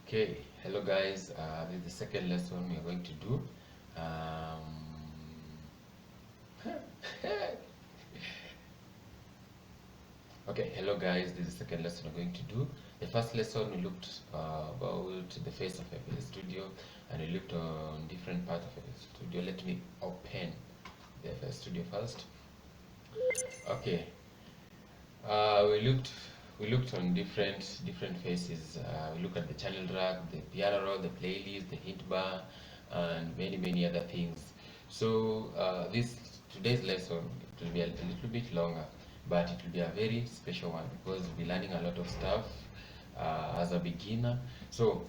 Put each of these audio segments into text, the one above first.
Okay, hello guys. This is the second lesson we are going to do. Um, okay, hello guys. This is the second lesson we're going to do. The first lesson we looked about the face of FL Studio, and we looked on different parts of FL Studio. Let me open the FL Studio first. Okay, we looked on different faces. We looked at the channel track, the piano roll, the playlist, the hit bar, and many other things. So this today's lesson, it will be a little bit longer, but it will be a very special one because we'll be learning a lot of stuff as a beginner. So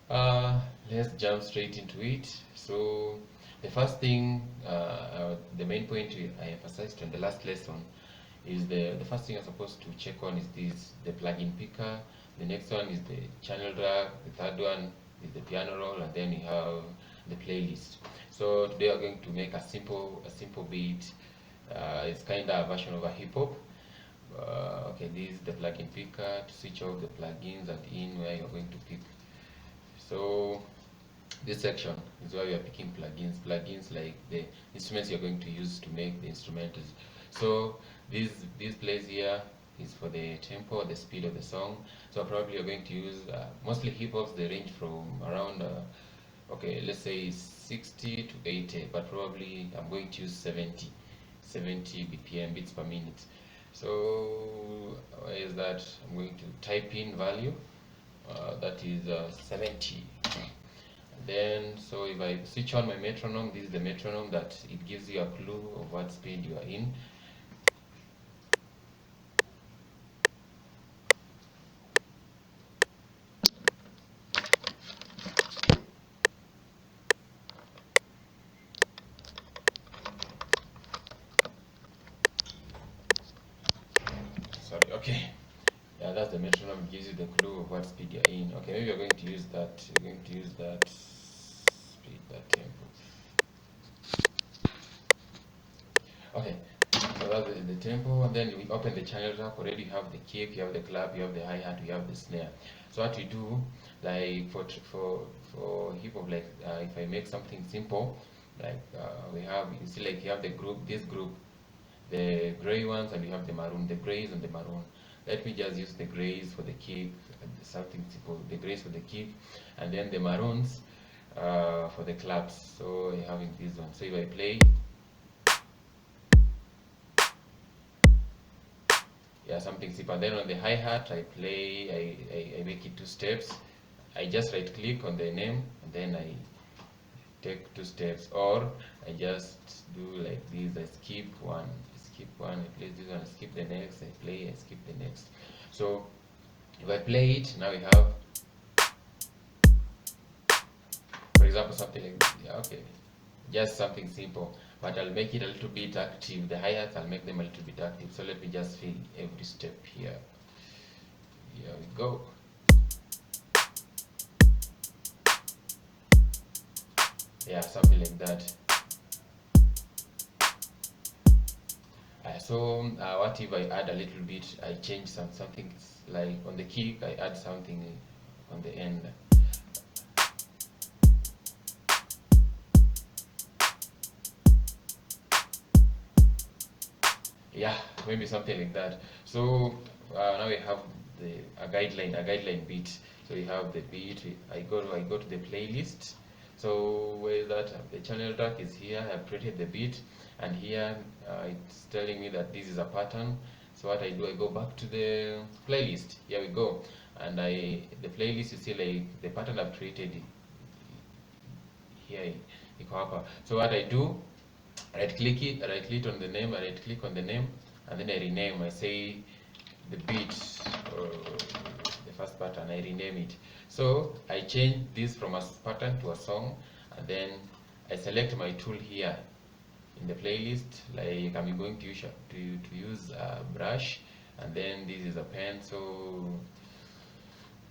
uh, let's jump straight into it. So the first thing, the main point I emphasized on the last lesson is the first thing I'm supposed to check on is this the plugin picker. The next one is the channel drag. The third one is the piano roll, and then we have the playlist. So today we're going to make a simple beat. It's kind of a version of a hip hop. Okay, this is the plugin picker to switch off the plugins and in where you're going to pick. So this section is where we are picking plugins like the instruments you're going to use to make the instrumentals. So this place here is for the tempo, the speed of the song. So probably you're going to use mostly hip hops. They range from around okay, let's say 60 to 80, but probably I'm going to use 70 bpm beats per minute. So why is that? I'm going to type in value that is 70. Then, so if I switch on my metronome, this is the metronome that it gives you a clue of what speed you are in. Sorry, okay. Yeah, that's the metronome. It gives you the clue of what speed you're in. Okay, maybe you're going to use that. You're going to use that speed, that tempo. Okay, so that's the tempo, and then we open the channel track. Already you have the kick, you have the clap, you have the hi-hat, you have the snare. So what we do, like for hip hop, like if I make something simple, like we have, you see, like you have the group, this group, the gray ones, and you have the maroon, the grays and the maroon. Let me just use the grays for the kick, something simple. The grays for the kick, and then the maroons for the claps. So you're having this one. So if I play. Yeah, something simple. Then on the hi-hat, I play, I make it two steps. I just right click on the name and then I take two steps, or I just do like this. I skip one, I play this one, I skip the next, I play, I skip the next. So if I play it, now we have, for example, something like this. Yeah, okay, just something simple, but I'll make it a little bit active. The hi-hats, I'll make them a little bit active. So let me just fill every step here. Here we go. Yeah, something like that. What if I add a little bit? I change something like on the kick. I add something on the end. Yeah, maybe something like that. So now we have a guideline beat. So we have the beat. I go to the playlist. So where is that? The channel track is here. I've created the beat, and here it's telling me that this is a pattern. So what I do, I go back to the playlist. Here we go, and the playlist, you see, like the pattern I've created here. So what I do, right click on the name, I right click on the name, and then I rename. I say the beat, or the first pattern, I rename it. So I change this from a pattern to a song, and then I select my tool here in the playlist. Like I'm going to use a brush, and then this is a pen. So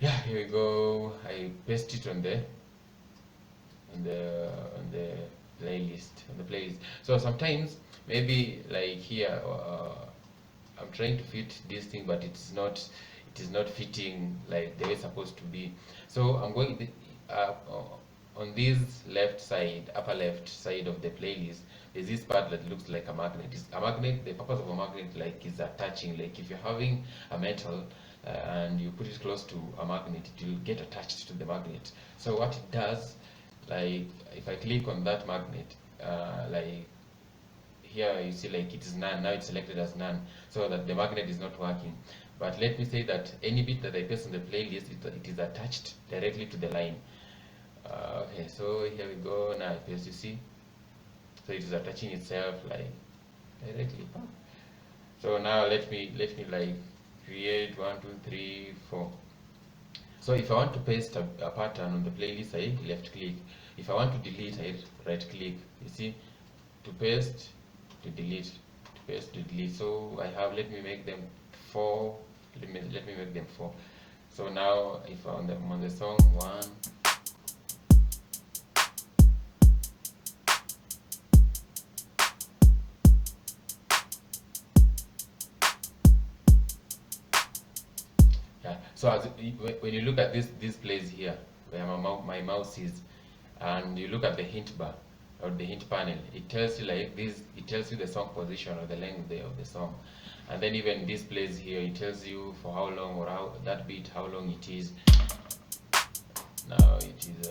yeah, here we go. I paste it on the playlist. So sometimes maybe like here I'm trying to fit this thing, but it is not fitting like the way it's supposed to be. So I'm going on this left side, upper left side of the playlist. There's this part that looks like a magnet. It's a magnet. The purpose of a magnet like is attaching. Like if you're having a metal and you put it close to a magnet, it will get attached to the magnet. So what it does, like if I click on that magnet, like here you see like it is none. Now it's selected as none, so that the magnet is not working. But let me say that any bit that I paste on the playlist, it is attached directly to the line. Okay, so here we go. Now I paste, you see, so it is attaching itself like directly. So now let me like create 1 2 3 4. So if I want to paste a pattern on the playlist, I left click. If I want to delete, I right click. You see, to paste, to delete, to paste, to delete. So I have, let me make them 4. Let me make them 4. So now if I'm on the song 1. Yeah. So when you look at this place here, where my mouse is, and you look at the hint bar or the hint panel, it tells you like this. It tells you the song position or the length of the song, and then even this place here, it tells you for how long or how that beat, how long it is. Now it is.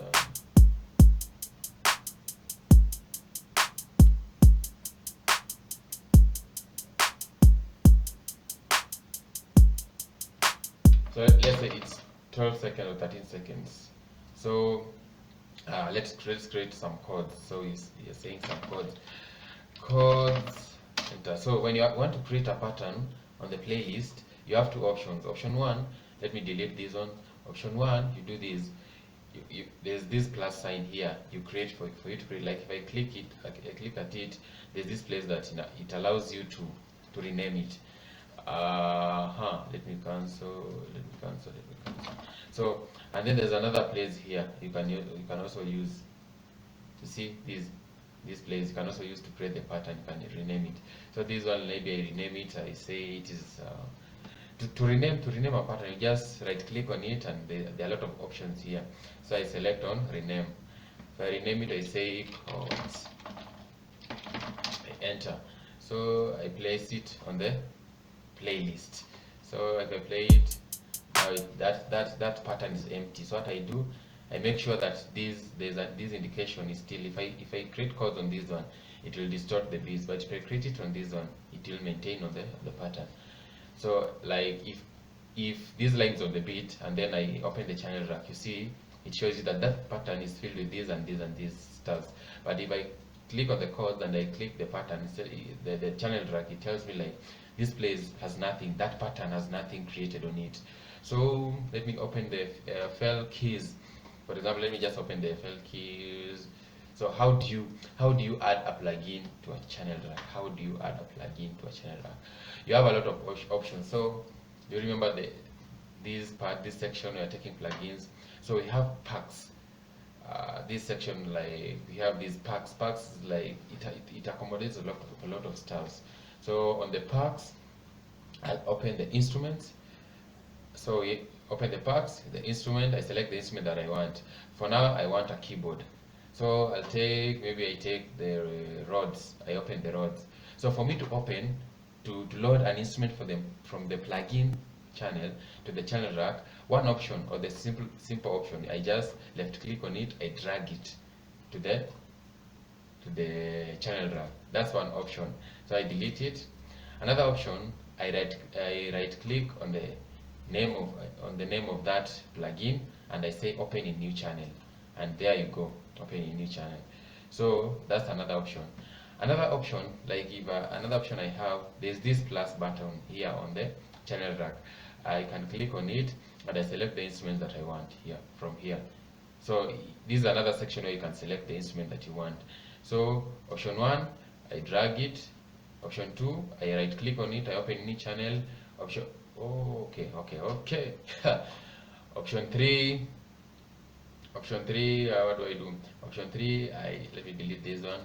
So let's say it's 12 seconds or 13 seconds. So let's create some codes. So you're saying some codes, enter. So when you want to create a pattern on the playlist, you have two options. Option 1, let me delete this one. Option 1, you do this. There's this plus sign here. You create for you to create. Like if I click it, I click at it. There's this place that it allows you to rename it. Let me cancel. So, and then there's another place here. You can also use to see this place. You can also use to create the pattern. You can rename it. So this one, maybe I rename it. I say it is to rename a pattern. You just right click on it, and there are a lot of options here. So I select on rename. If I rename it, I say chords. I enter. So I place it on the playlist. So if I play it, now that pattern is empty. So what I do, I make sure that this indication is still. If I create chords on this one, it will distort the beats. But if I create it on this one, it will maintain on the pattern. So like if these lines on the beat, and then I open the channel rack, you see it shows you that pattern is filled with this and this and these stuff. But if I click on the chords and I click the pattern, the channel rack, it tells me like this place has nothing, that pattern has nothing created on it. So let me open the FL keys. For example, let me just open the FL keys. So how do you add a plugin to a channel rack? How do you add a plugin to a channel rack? You have a lot of options. So you remember this section we are taking plugins. So we have packs. This section, like we have these packs. Packs like it accommodates a lot of stuff. So on the packs, I'll open the instruments. So we open the packs, the instrument. I select the instrument that I want. For now, I want a keyboard. So maybe I take the rods. I open the rods. So for me to open, to load an instrument from the plugin channel to the channel rack, one option, or the simple option, I just left click on it, I drag it to the channel rack. That's one option. So I delete it. Another option, I right click on the name of that plugin, and I say open in new channel, and there you go, open in new channel. So that's another option. Another option, another option I have, there's this plus button here on the channel rack. I can click on it and I select the instrument that I want here from here. So this is another section where you can select the instrument that you want. So option 1, I drag it. Option 2, I right click on it, I open new channel. Option okay. Option 3, what do I do? Option 3, let me delete this one.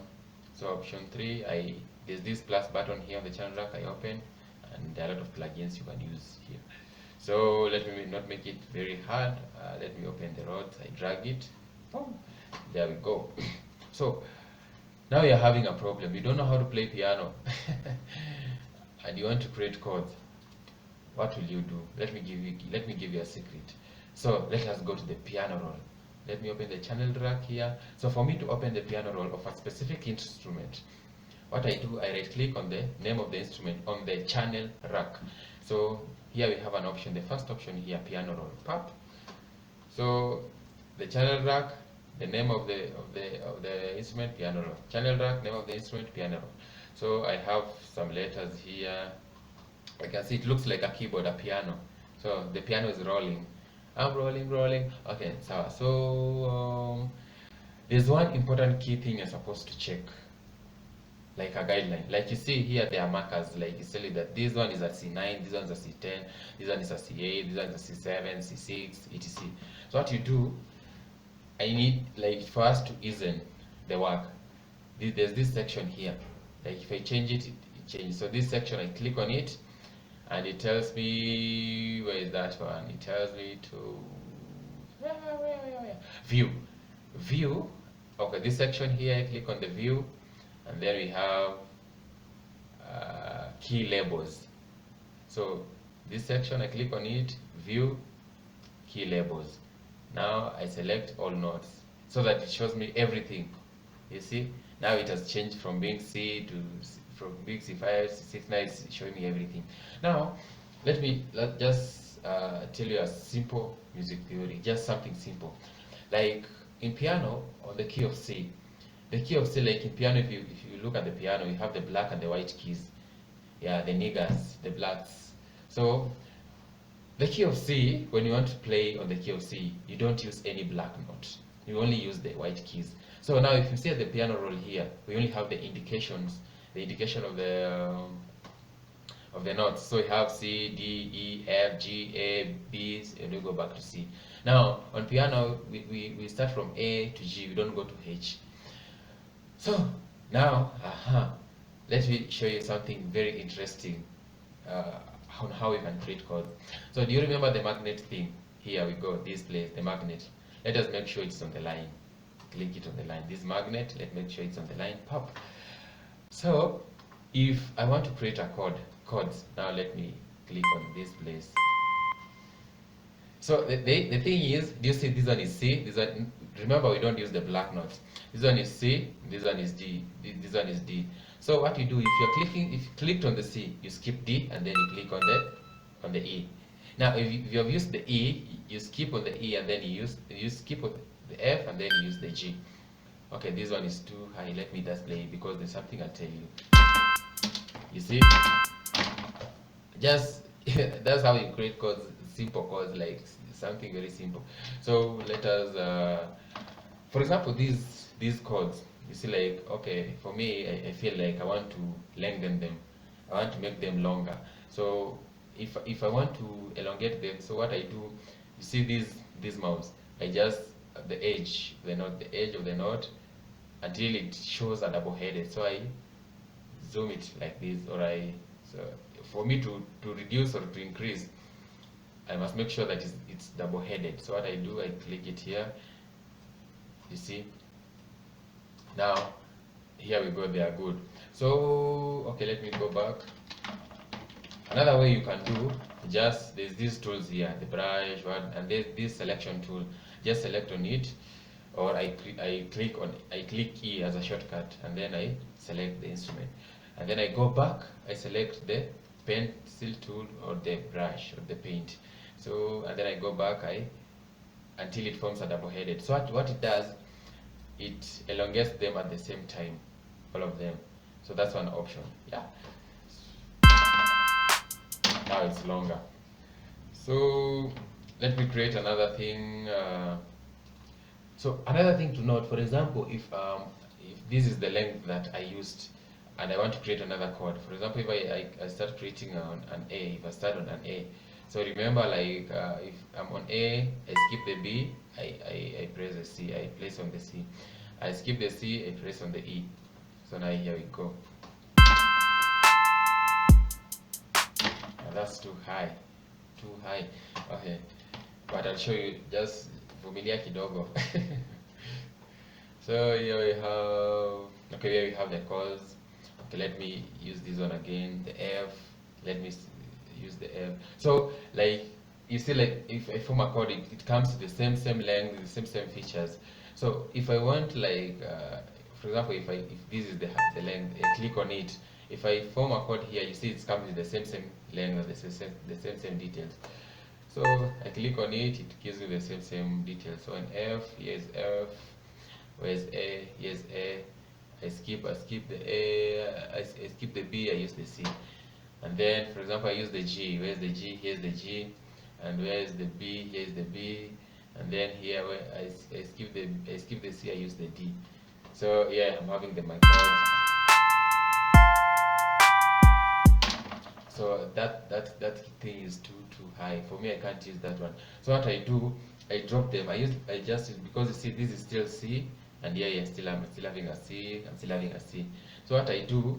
So option 3, there's this plus button here on the channel rack, I open, and there are a lot of plugins you can use here. So let me not make it very hard. Let me open the rods. I drag it. Boom. There we go. So now you're having a problem. You don't know how to play piano, and you want to create chords. What will you do? Let me give you a secret. So let us go to the piano roll. Let me open the channel rack here. So for me to open the piano roll of a specific instrument, what I do, I right click on the name of the instrument on the channel rack. So here we have an option. The first option here, piano roll. Pop. So the channel rack, the name of the instrument, piano roll. Channel rack, name of the instrument, piano roll. So I have some letters here. I can see it looks like a keyboard, a piano. So the piano is rolling. I'm rolling, rolling. Okay, so there's one important key thing you're supposed to check, like a guideline. Like you see here, there are markers. Like it's telling you that this one is a C9, this one's a C10, this one is a C8, this one's a C7, C6, etc. So what you do, I need, like, for us to easen the work, there's this section here. Like if I change it, it changes. So this section, I click on it, and it tells me, where is that one? It tells me to view. Okay, this section here, I click on the view, and then we have key labels. So this section, I click on it, view, key labels. Now I select all notes so that it shows me everything. You see, now it has changed from being C to from being C5, C6. Now it's showing me everything. Now let's just tell you a simple music theory, just something simple. Like in piano, on the key of C, like in piano, if you look at the piano, you have the black and the white keys. Yeah, the niggers, the blacks. So the key of C, when you want to play on the key of C, you don't use any black note. You only use the white keys. So now if you see at the piano roll here, we only have the indication of the notes. So we have C, D, E, F, G, A, B, and we go back to C. Now on piano, we start from A to G, we don't go to H. So now, let me show you something very interesting on how we can create chords. So do you remember the magnet thing? Here we go, this place, the magnet. Let us make sure it's on the line. Click it on the line. This magnet, let's make sure it's on the line. Pop. So if I want to create a chords, now let me click on this place. So the thing is, do you see this one is C? This one, remember, we don't use the black notes. This one is C, this one is D, this one is D. So what you do, if you clicked on the C, you skip D and then you click on the E. Now if you have used the E, you skip on the E and then you skip on the F and then you use the G. Okay, this one is too high. Let me just play it because there's something I'll tell you. You see? Just that's how you create chords, simple chords, like something very simple. So let us, for example, these chords. You see, like, okay, for me, I feel like I want to lengthen them. I want to make them longer. So if I want to elongate them, so what I do, you see these mouths, I just the edge of the note until it shows a double headed. So I zoom it like this, so for me to reduce or to increase, I must make sure that it's double headed. So what I do, I click it here. You see, now here we go, they are good. So okay, let me go back. Another way you can do, just there's these tools here, the brush one, and there's this selection tool. Just select on it, or I click E as a shortcut, and then I select the instrument, and then I go back, I select the pencil tool or the brush or the paint. So and then I go back, until it forms a double-headed. So what it does, it elongates them at the same time, all of them. So that's one option. Yeah. Now it's longer. So let me create another thing. So another thing to note, for example, if this is the length that I used, and I want to create another chord. For example, if I start creating an A, if I start on an A. So remember, like if I'm on A, I skip the B, I press the C, I place on the C. I skip the C, I press on the E. So now here we go. Now that's too high. too high. Okay, but I'll show you, just vumilia kidogo. So here we have, okay, here we have the chords. Okay, let me use this one again, the F. Let me use the F. So like you see, like if I form a chord, it comes to the same length, the same features. So if I want, like for example, if this is the length, I click on it. If I form a chord here, you see it's coming to the same length, the same details. So I click on it, it gives me the same details. So an F, here's F, where's A, here's A. I skip the A, I skip the B, I use the C. And then, for example, I use the G. Where's the G? Here's the G. And where's the B? Here's the B. And then here, where I skip the C, I use the D. So yeah, I'm having my chords. So that thing is too high for me. I can't use that one. So what I do, I drop them. I just, because you see this is still C, and here I'm still having a C. I'm still having a C. So what I do,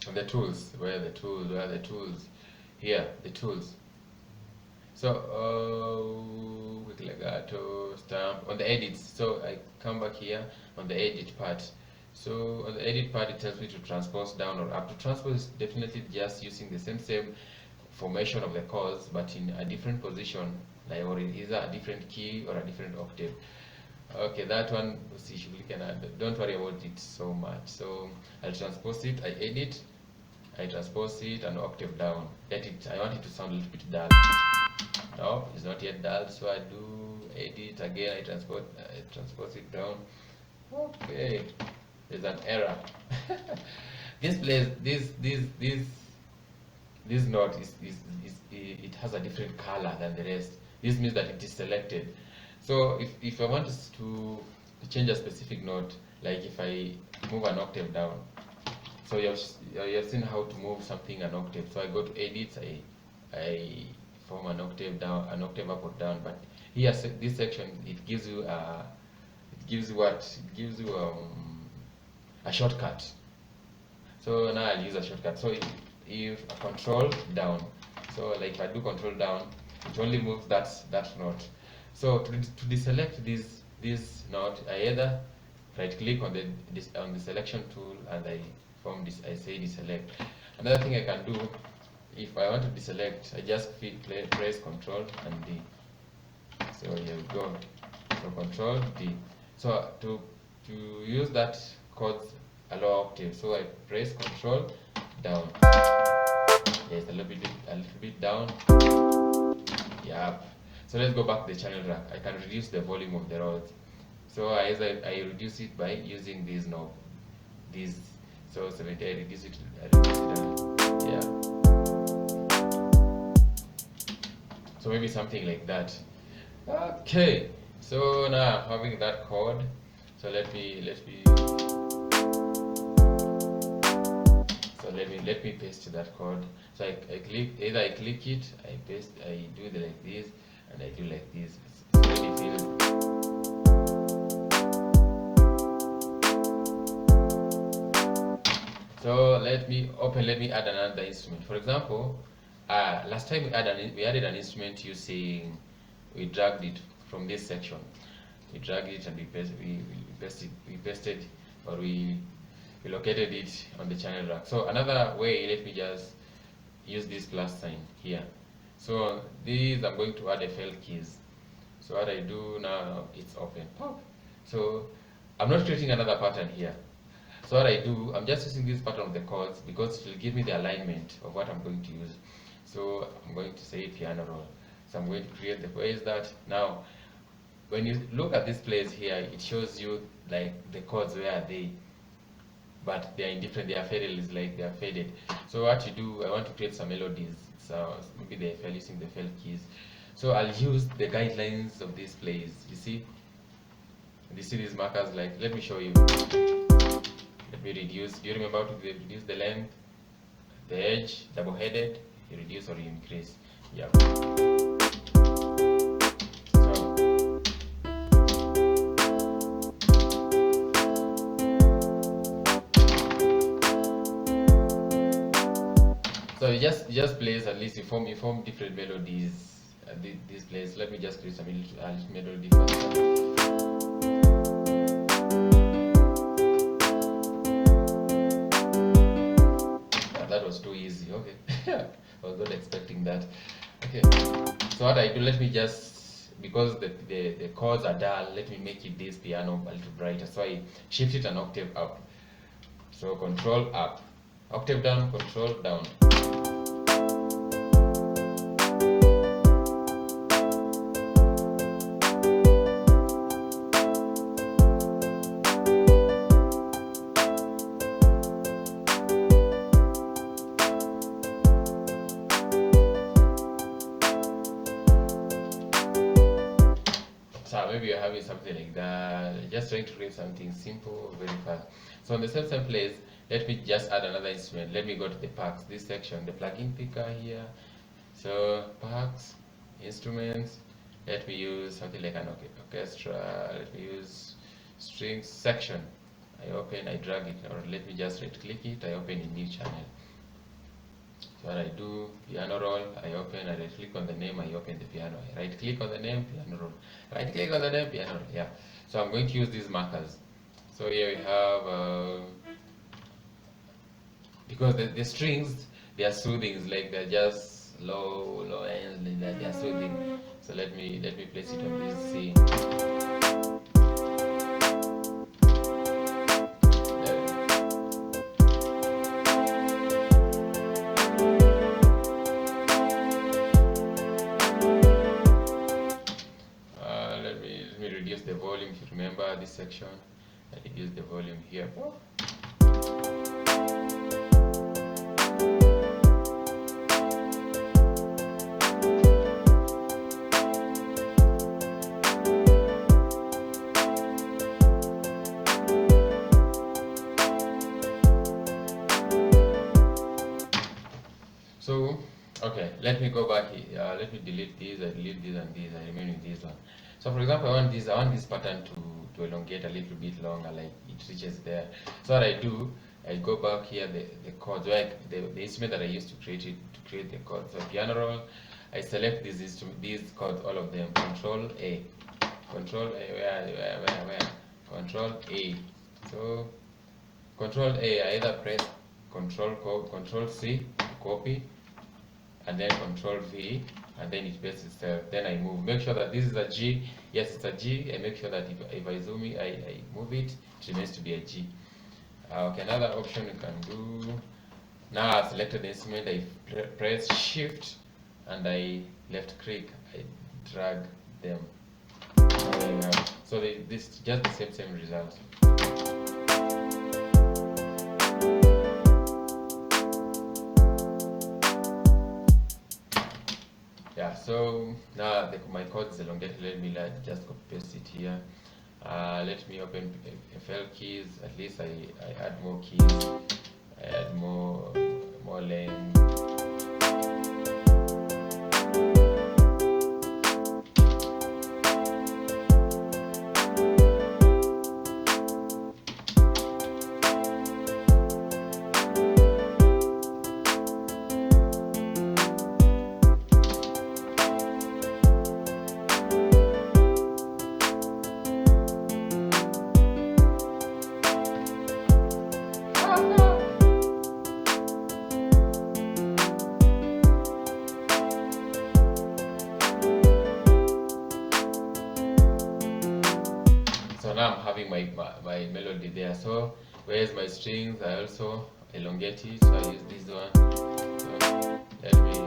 on the tools, where are the tools? Here, the tools. So quick legato, stamp on the edits. So I come back here on the edit part. So on the edit part, it tells me to transpose down or up. To transpose is definitely just using the same formation of the chords, but in a different position, like, or in either a different key or a different octave. Okay, that one, don't worry about it so much. So I'll transpose it, I edit, I transpose it an octave down. I want it to sound a little bit dull. No, it's not yet dull, so I do edit again, I transpose it down. Okay, there's an error. This note it has a different color than the rest. This means that it is selected. So if I want to change a specific note, like if I move an octave down, so you have seen how to move something an octave. So I go to edit, I form an octave down, an octave up or down. But here, this section, it gives you a shortcut. So now I'll use a shortcut. So if a control down, so like if I do control down, it only moves that note. So to deselect this note, I either right click on the selection tool and I say deselect. Another thing I can do, if I want to deselect, I just press Control and D. So here we go. So Control D. So to use that chords a lower octave, so I press Control down. Yes, a little bit down. Yeah. So let's go back to the channel rack. I can reduce the volume of the rods. So I reduce it by using this knob. So 70, I reduce it down. Yeah. So maybe something like that. Okay. So now I'm having that chord. So let me paste that chord. So I click it, I paste, I do it like this, and I do like this. It's really feels. So let me add another instrument. For example, last time we added an instrument we dragged it from this section. We dragged it and we located it on the channel rack. So another way, let me just use this plus sign here. So these, I'm going to add FL keys. So what I do now, it's open. Pop. So I'm not creating another pattern here. So what I do, I'm just using this pattern of the chords because it will give me the alignment of what I'm going to use. So I'm going to say piano roll. So I'm going to create the, where is that? Now, when you look at this place here, it shows you like the chords, where are they? But they are indifferent, they are faded, it's like they are faded. So what you do, I want to create some melodies. So maybe the FL, using the FL keys. So I'll use the guidelines of this place. You see these markers, like, let me show you. Let me reduce. Do you remember how to reduce the length? The edge, double-headed, you reduce or you increase. Yeah. So it just plays, at least you form different melodies. This plays. Let me just create some little melody first. That was too easy. Okay. I was not expecting that. Okay. So what I do, let me just, because the chords are dull, let me make it this piano a little brighter. So I shift it an octave up. So control up, octave down, control down. So maybe you're having something like that, just trying to create something simple, very fast. So on the same place, let me just add another instrument. Let me go to the packs, this section, the plugin picker here. So packs, instruments, let me use something like an orchestra, let me use strings section. I open, I drag it, or let me just right click it, I open a new channel. So what I do, piano roll, I open, I right click on the name, I open the piano. I right click on the name, piano roll. Right click on the name, piano roll. Yeah. So I'm going to use these markers. So here we have, because the strings, they are soothing, it's like they're just low ends, like they are soothing. So let me place it on this C. Let me reduce the volume. If you remember this section, I reduce the volume here. So, okay, let me go back here. Let me delete these, I delete this and this, I remain with this one. So for example, I want this pattern to elongate a little bit longer, like it reaches there. So what I do, I go back here, the chords, where the instrument that I used to create the chords. So piano roll, I select these chords, all of them, Control A. Control A, where? Control A. So Control A, I either press Control C to copy, and then Control V, and then it pastes itself. Then I move. Make sure that this is a G. Yes, it's a G. I make sure that if I zoom it, I move it, it remains to be a G. Okay, another option you can do. Now I've selected the instrument. I press Shift and I left click. I drag them. So this just the same result. Yeah, so now my code is elongated. Let me just copy paste it here. Let me open FL keys. At least I add more keys. I add more length. So now I'm having my melody there. So where's my strings? I also elongate it. So I use this one. So let me.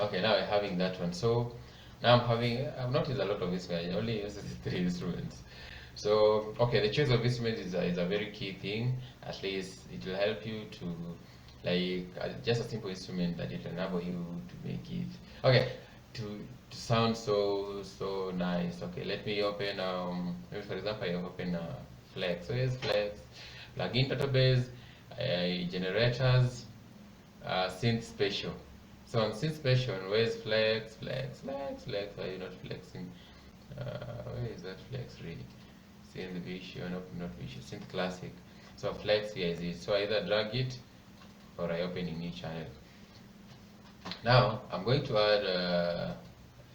Okay, now I'm having that one. So now I've noticed a lot of instruments. I only use 3 instruments. So, okay, the choice of instrument is a very key thing. At least it will help you to, like, just a simple instrument that it will enable you to make it, okay, to sound so nice. Okay, let me open, maybe for example, I open Flex. So here's Flex, plugin database, generators, synth spatial. So on synth session, where's flex, flex, flex, flex? Why are you not flexing? Where is that flex really? Synth vision, not vision, synth classic. So flex here is it. So I either drag it or I open a new channel. Now I'm going to add.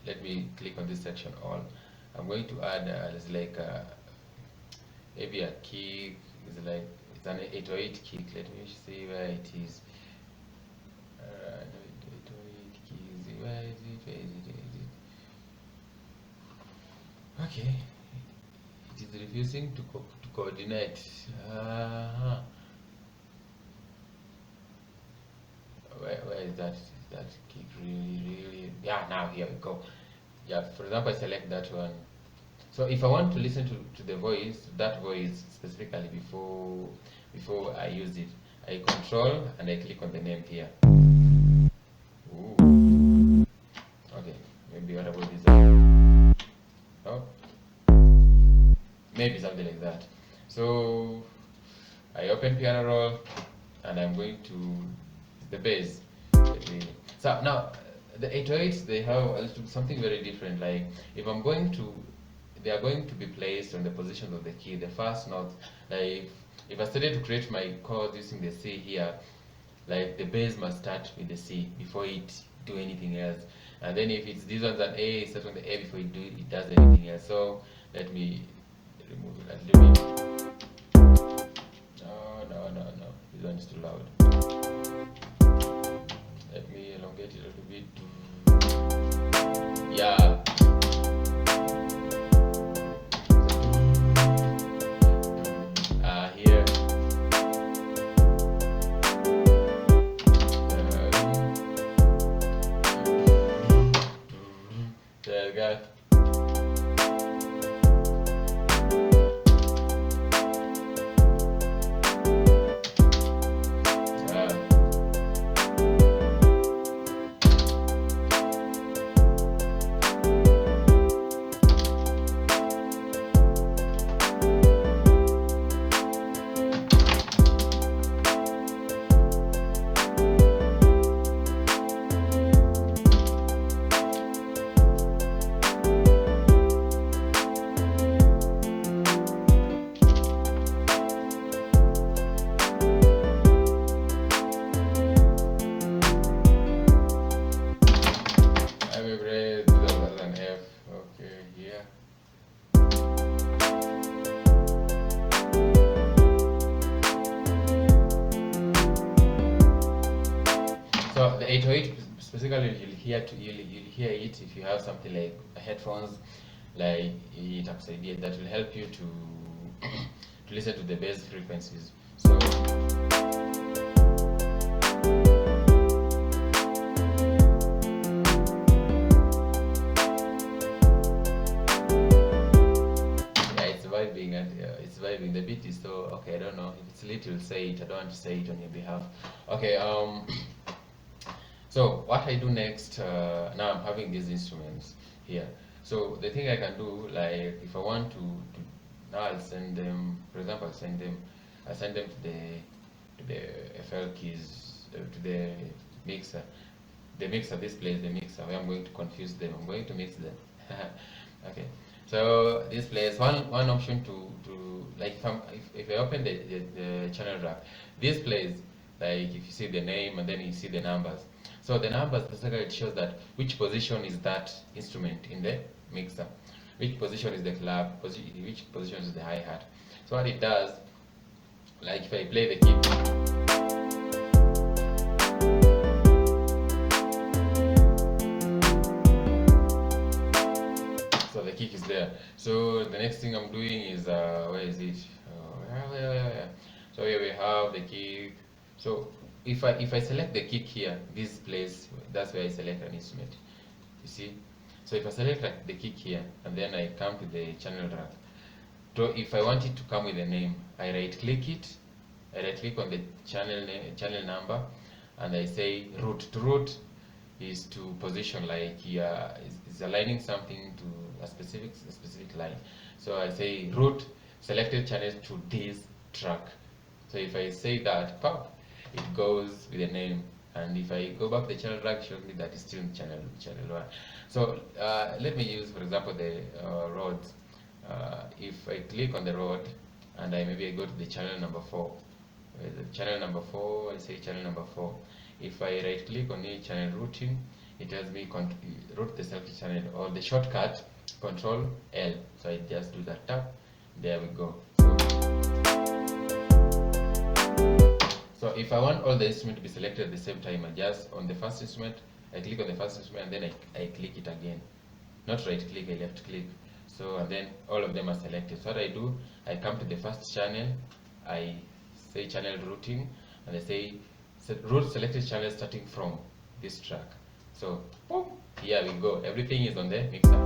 Let me click on this section all. I'm going to add it's like maybe a kick. It's an 808 kick. Let me see where it is. No, 808 keys. Where is it? Where is it? Where is it? Okay. It is refusing to coordinate. Where is that? Is that kick really? Yeah, now here we go. Yeah, for example, I select that one. So if I want to listen to the voice, that voice specifically before I use it, I control and I click on the name here. Ooh. Okay, maybe what about this? Oh, maybe something like that. So I open piano roll and I'm going to the bass. So now the 808s, they have something very different. Like if I'm going to, they are going to be placed on the positions of the key, the first note. Like if I started to create my chords using the C here, like the bass must start with the C before it do anything else. And then if it's these ones an A, it starts on the A before it does anything else. So let me remove it a little bit. No. This one is too loud. Let me elongate it a little bit. Yeah. Here. There we go. So the 808 specifically, you'll hear it if you have something like headphones, like it upside that will help you to to listen to the bass frequencies. So it's vibing. The beat is so okay. I don't know if it's lit. You'll say it. I don't want to say it on your behalf. Okay. So what I do next? Now I'm having these instruments here. So the thing I can do, like if I want to now I'll send them. For example, I send them to the FL keys to the mixer. The mixer. This plays the mixer. Where I'm going to confuse them. I'm going to mix them. Okay. So this plays one option to like if I open the channel rack, this plays like if you see the name and then you see the numbers. So the numbers basically it shows that which position is that instrument in the mixer, which position is the clap, which position is the hi-hat. So what it does, like if I play the kick. The kick is there. So the next thing I'm doing is where is it? So here we have the kick. So if I select the kick here, this place, that's where I select an instrument. You see? So if I select the kick here and then I come to the channel rack. So if I want it to come with a name, I right click it. I right click on the channel number and I say root. To root is to position, like is aligning something to a specific line. So I say route selected channel to this track. So if I say that, pop, it goes with the name. and if I go back, the channel drag shows me that it's still in channel 1. So let me use, for example, the roads. If I click on the road and maybe I go to the channel number 4, channel number 4, I say channel number 4. If I right click on the channel routing, it tells me route the selected channel, or the shortcut Control L. So I just do that tap. There we go. So if I want all the instruments to be selected at the same time, I just on the first instrument, I click on the first instrument, and then I click it again. Not right click, I left click. So, and then all of them are selected. So what I do, I come to the first channel, I say channel routing, and I say route selected channel starting from this track. So boom, here we go. Everything is on the mixer.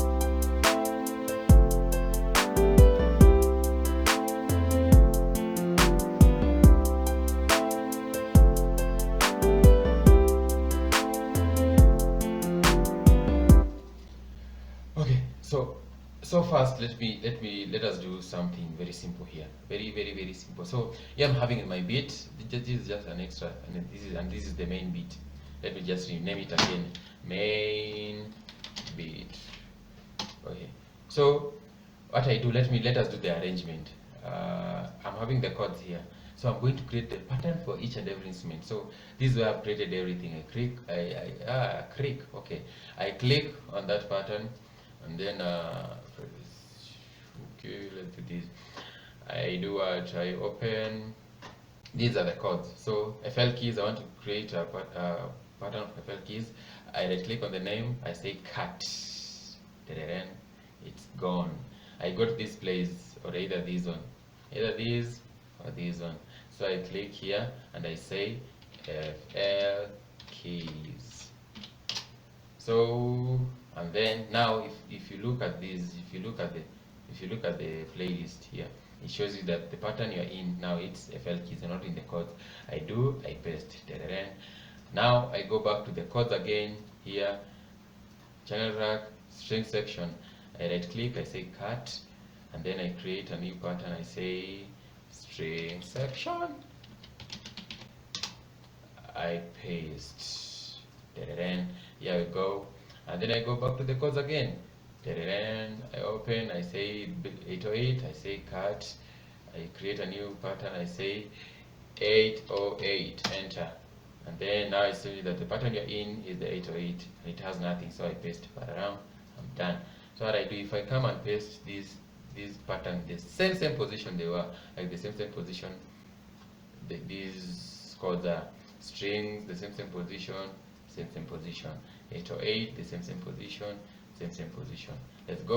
Okay, so first let us do something very simple here. Very simple. So here I'm having my beat. This is just an extra, and this is the main beat. Let me just rename it again. Main beat. Okay. So what I do, let us do the arrangement. I'm having the chords here. So I'm going to create the pattern for each and every instrument. So this is where I've created everything. I click. Okay. I click on that pattern, and then okay, let's do this. I do what? I open. These are the chords. So FL keys. I want to create a pattern of FL keys. I right click on the name. I say cut. It's gone. I go to this place, or either this one, either this or this one. So I click here and I say FL keys. So, and then now if you look at this, if you look at the playlist here, it shows you that the pattern you're in now, it's FL keys and not in the chords. I paste. Now I go back to the chords again here, channel rack, string section. I right click, I say cut, and then I create a new pattern. I say string section. I paste. Here we go. And then I go back to the chords again. I open, I say 808, I say cut, I create a new pattern, I say 808, enter. And then now I see that the pattern you're in is the 808, and it has nothing, so I paste around, I'm done. So what I do, if I come and paste this pattern, the same position they were, like the same position, these chords are strings, the same position, same position, 808, the same position, same position. Let's go.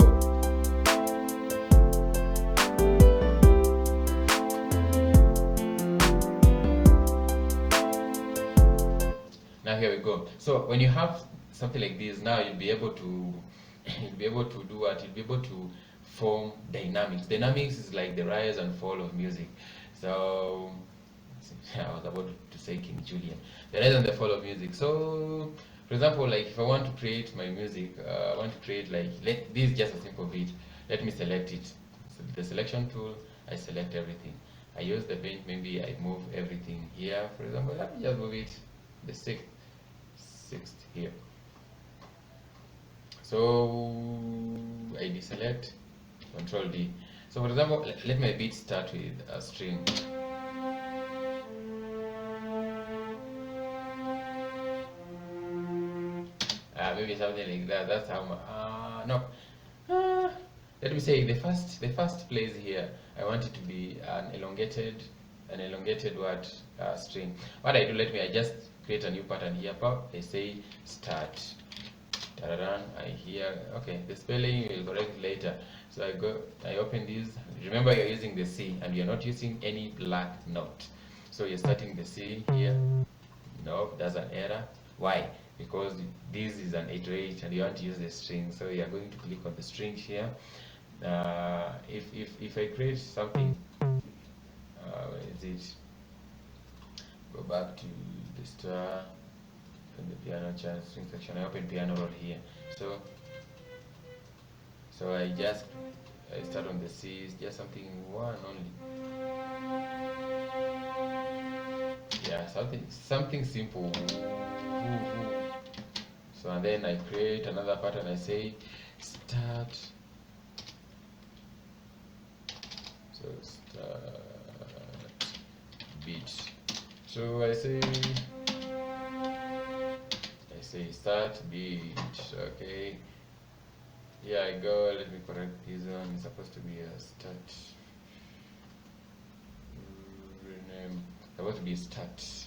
Now here we go. So when you have something like this, now you'll be able to do what? You'll be able to form dynamics. Dynamics is like the rise and fall of music. So I was about to say King Julian. The rise and the fall of music. So for example, like if I want to create my music, I want to create this is just a simple beat. Let me select it. So the selection tool, I select everything. I use the paint, maybe I move everything here. For example, let me just move it the sixth here. So I deselect, Control D. So for example, let my beat start with a string. Maybe something like that. That's how. No. Let me say the first place here. I want it to be an elongated word string. What I do, I just create a new pattern here. I say start. I hear, okay, the spelling will correct later. So I open this. Remember, you're using the C and you're not using any black note. So you're starting the C here. No, that's an error. Why? Because this is an 808 and you want to use the string. So you're going to click on the string here. If I create something, where is it? Go back to the star and the piano chart string section. I open piano roll here. So I start on the C's, just something one only. yeah, something simple. So and then I create another pattern. I say start. So start beat. So I say start beat. Okay. Here I go. Let me correct this one. It's supposed to be a start. Rename. Supposed to be start.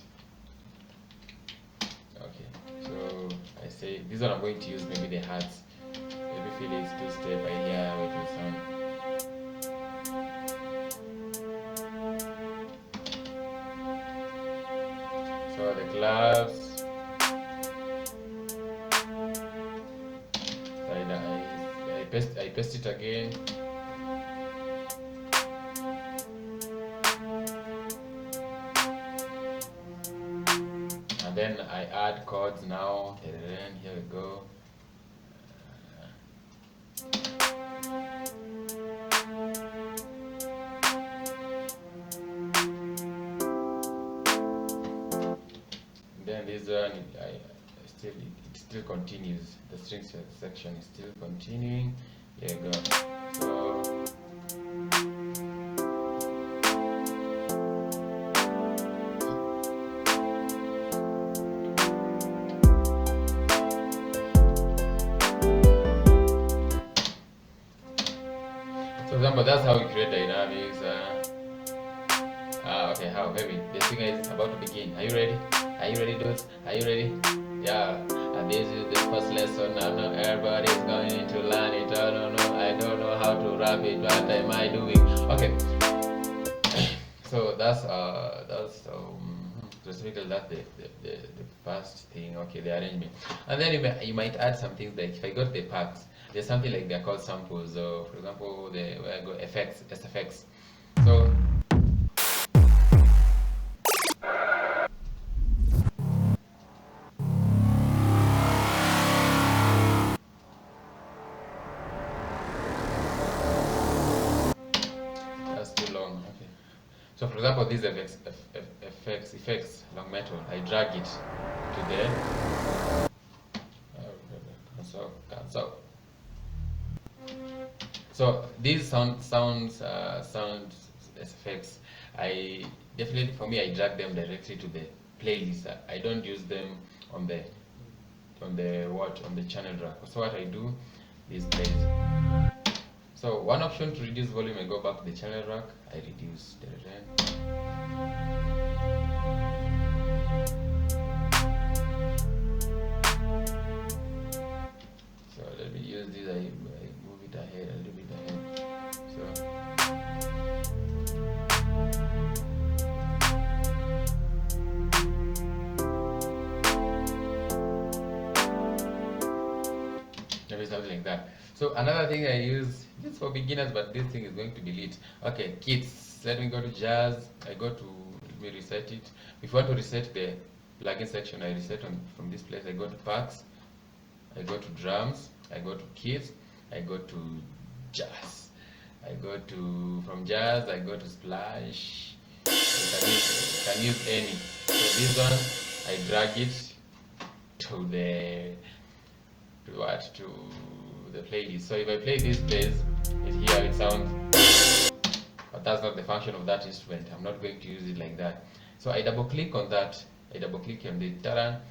Okay. So I say this one I'm going to use maybe the hearts. Maybe feel it's two-step. I hear how it will sound. So the claps. I paste it again. And then I add chords now. Here we go. Then this one, it still continues. The string section is still continuing. Here you go. So for example, that's how we create dynamics. Okay, how maybe the singer is about to begin. Are you ready? Are you ready, dudes? Are you ready? Yeah. And this is the first lesson. I know everybody's going to learn it. I don't know how to rap it. What am I doing? Okay. So that's specifically that's the first thing. Okay, the arrangement. And then you might add some things like if I got the packs, there's something like they're called samples. So for example, where I go effects, SFX. So so for example, these effects, long metal, I drag it to the cancel. So these sounds effects, I definitely, for me, I drag them directly to the playlist. I don't use them on the channel rack. So what I do is so one option to reduce volume, I go back to the channel rack, I reduce the So let me use this, I move it ahead a little bit ahead. So maybe something like that. So another thing I use, this for beginners, but this thing is going to be lit. Okay, kids, let me go to jazz. Let me reset it. If you want to reset the plugin section, I reset from this place. I go to packs, I go to drums, I go to kids, I go to jazz. From jazz, I go to splash. You can use any. So this one, I drag it to the playlist. So if I play this place, it sounds, but that's not the function of that instrument. I'm not going to use it like that. So I double click on that. I double click on the taran,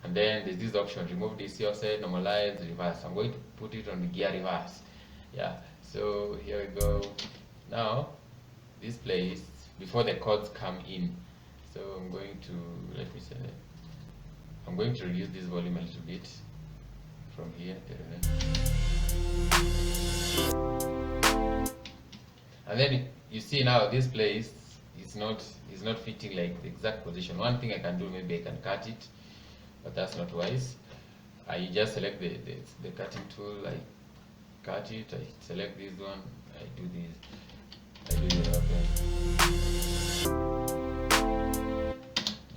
and then there's this option: remove DC offset, normalize, reverse. I'm going to put it on the gear reverse. Yeah. So here we go. Now this place before the chords come in. So I'm going to reduce this volume a little bit. From here, and then you see now this place is not fitting like the exact position. One thing I can do, maybe I can cut it, but that's not wise. I just select the cutting tool, I cut it, I select this one, I do this, okay.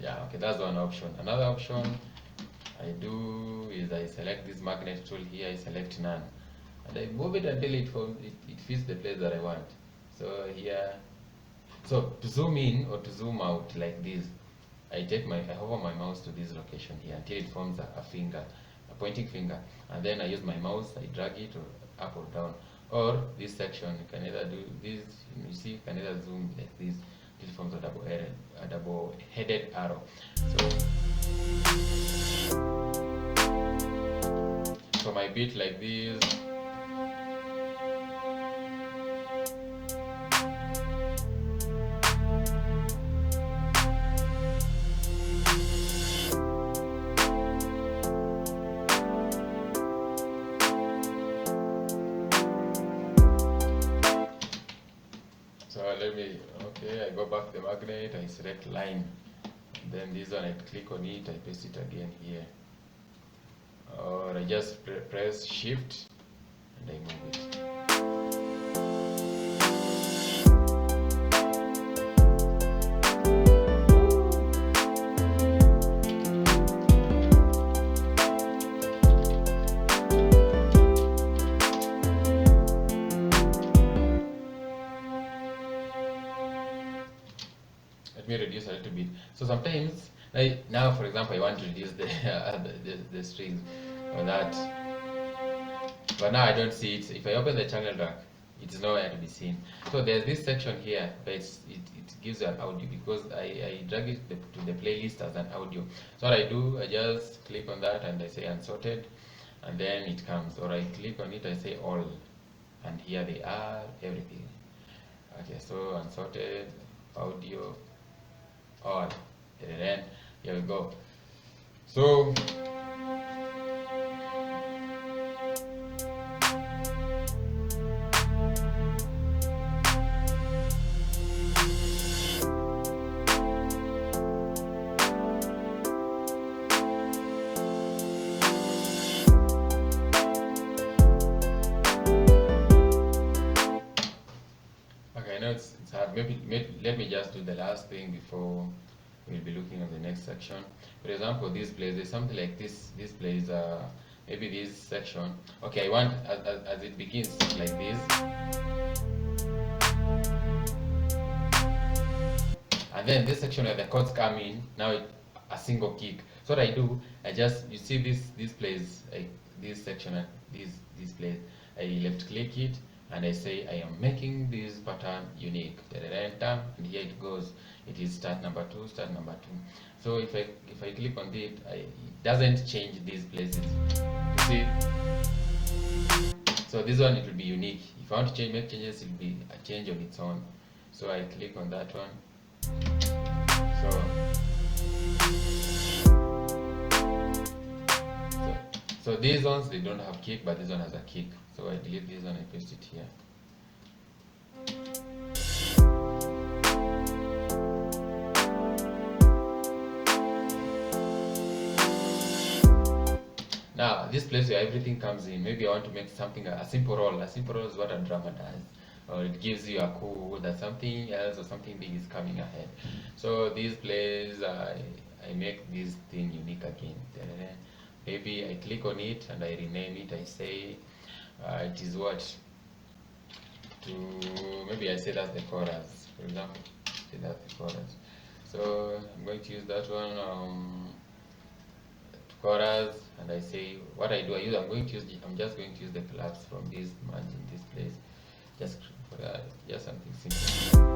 Yeah, okay, that's one option. Another option I do is I select this magnet tool here, I select none, and I move it until it fits the place that I want. So here, so to zoom in or to zoom out like this, I hover my mouse to this location here until it forms a finger, a pointing finger, and then I use my mouse, I drag it or up or down. Or this section, you can either do this, you see, you can either zoom like this, it forms a double-headed arrow. So my beat like this. So okay, I go back to the magnet, I select line. Then this one, I click on it, I paste it again here. Or I just press shift and I move it. Let me reduce a little bit. So sometimes, now for example, I want to reduce the strings or that, but now I don't see it. If I open the channel rack, it's nowhere to be seen. So there's this section here, but it gives you an audio because I drag it to the playlist as an audio. So what I do, I just click on that and I say unsorted, and then it comes. Or I click on it, I say all, and here they are, everything. Okay, so unsorted, audio, all, and then here we go. So okay, I know it's hard. Maybe let me just do the last thing before we'll be looking at the next section. For example, this place, there's something like this. This place, maybe this section. Okay, I want as it begins like this, and then this section where the chords come in. Now a single kick. So what I do, you see this place, this section, this place. I left click it and I say I am making this pattern unique. And here it goes. It is start number 2, start number 2. So if I click on it, it doesn't change these places. You see? So this one, it will be unique. If I want to make changes, it will be a change on its own. So I click on that one. So these ones, they don't have kick, but this one has a kick. So I delete this one, I paste it here. Now, this place where everything comes in, maybe I want to make something, a simple roll. A simple roll is what a drummer does. Or it gives you a clue that something else or something big is coming ahead. So this place, I make this thing unique again. Maybe I click on it and I rename it. I say it is what? Maybe I say that's the chorus, for example. Say that's the chorus. So I'm going to use that one. Chorus, and I say what I do. I'm just going to use the collapse from this merge in this place, just something simple.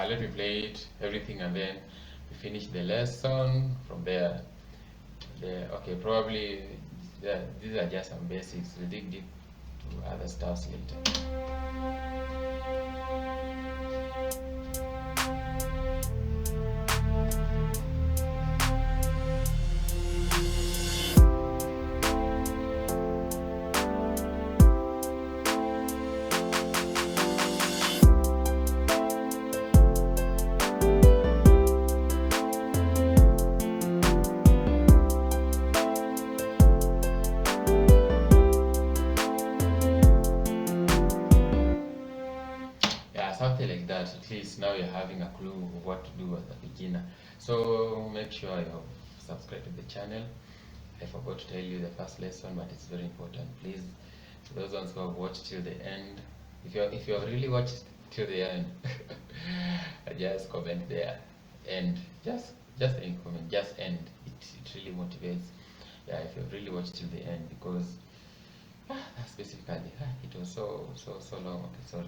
Let me play it, everything, and then we finish the lesson from there. Okay, probably these are just some basics. We'll dig deep to other stuff later. something like that. At least now you're having a clue of what to do as a beginner. So make sure you have subscribed to the channel. I forgot to tell you the first lesson, but it's very important. Please, to those ones who have watched till the end, if you have really watched till the end, just comment there, and just any comment, just end. It really motivates. Yeah, if you've really watched till the end, because specifically, it was so long. Okay, sorry.